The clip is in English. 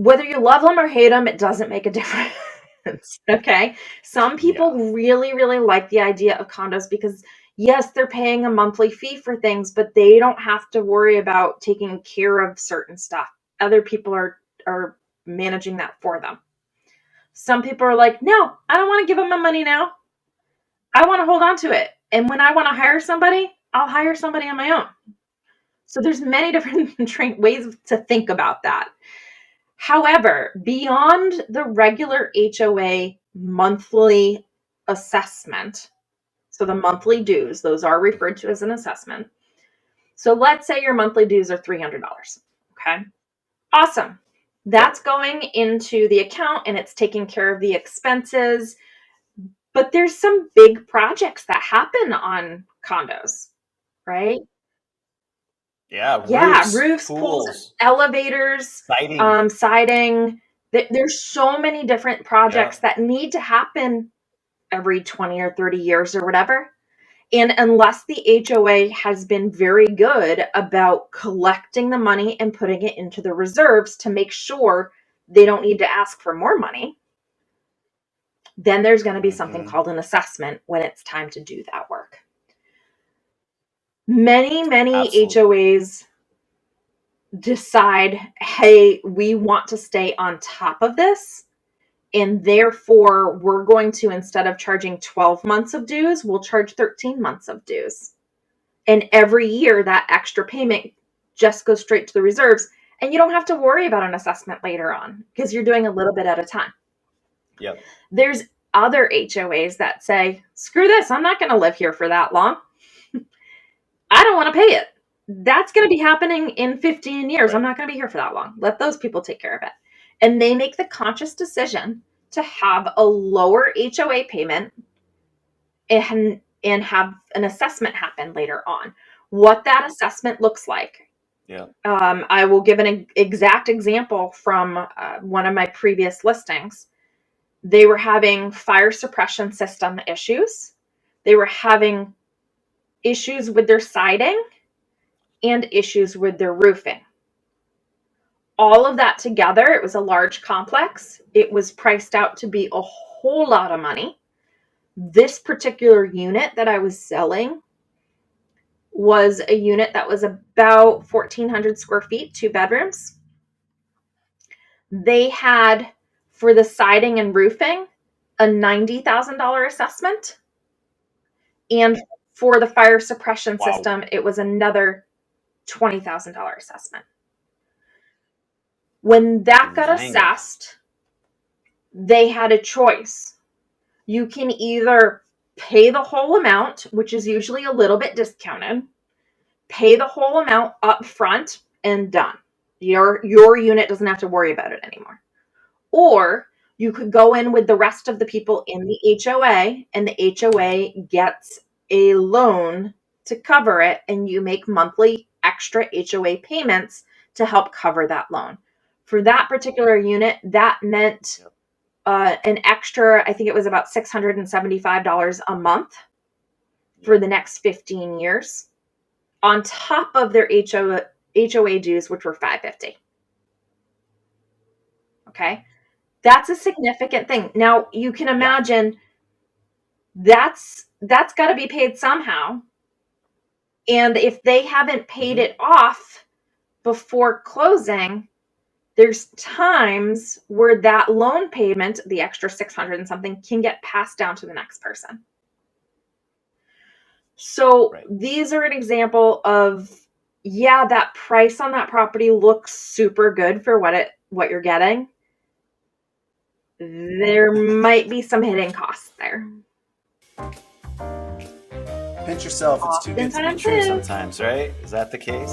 whether you love them or hate them, it doesn't make a difference. Okay. Some people really, really like the idea of condos because yes, they're paying a monthly fee for things, but they don't have to worry about taking care of certain stuff. Other people are managing that for them. Some people are like, no, I don't want to give them my money now. I want to hold on to it. And when I want to hire somebody, I'll hire somebody on my own. So there's many different ways to think about that. However, beyond the regular HOA monthly assessment, so the monthly dues, those are referred to as an assessment. So let's say your monthly dues are $300. Okay. Awesome. That's going into the account and it's taking care of the expenses. But there's some big projects that happen on condos, right? Yeah, Roofs, pools, elevators, siding. There's so many different projects that need to happen every 20 or 30 years or whatever. And unless the HOA has been very good about collecting the money and putting it into the reserves to make sure they don't need to ask for more money, then there's going to be something called an assessment when it's time to do that work. Many HOAs decide, hey, we want to stay on top of this, and therefore we're going to, instead of charging 12 months of dues, we'll charge 13 months of dues. And every year that extra payment just goes straight to the reserves, and you don't have to worry about an assessment later on because you're doing a little bit at a time. Yep. There's other HOAs that say, screw this, I'm not going to live here for that long. I don't want to pay it. That's going to be happening in 15 years. Right. I'm not going to be here for that long. Let those people take care of it. And they make the conscious decision to have a lower HOA payment and have an assessment happen later on. What that assessment looks like. Yeah. I will give an exact example from one of my previous listings. They were having fire suppression system issues. They were having issues with their siding and issues with their roofing. All of that together, it was a large complex. It was priced out to be a whole lot of money. This particular unit that I was selling was a unit that was about 1,400 square feet, 2 bedrooms. They had, for the siding and roofing, a $90,000 assessment. And for the fire suppression system, it was another $20,000 assessment. When that got assessed, they had a choice. You can either pay the whole amount, which is usually a little bit discounted, pay the whole amount up front and done. Your unit doesn't have to worry about it anymore. Or you could go in with the rest of the people in the HOA, and the HOA gets a loan to cover it, and you make monthly extra HOA payments to help cover that loan. For that particular unit, that meant an extra, I think it was about $675 a month for the next 15 years, on top of their HOA dues, which were $550. Okay. That's a significant thing. Now you can imagine that's got to be paid somehow. And if they haven't paid it off before closing, there's times where that loan payment, the extra 600 and something, can get passed down to the next person. So these are an example of, that price on that property looks super good for what you're getting. There might be some hidden costs there. Pinch yourself. It's too good to be true sometimes, right? Is that the case?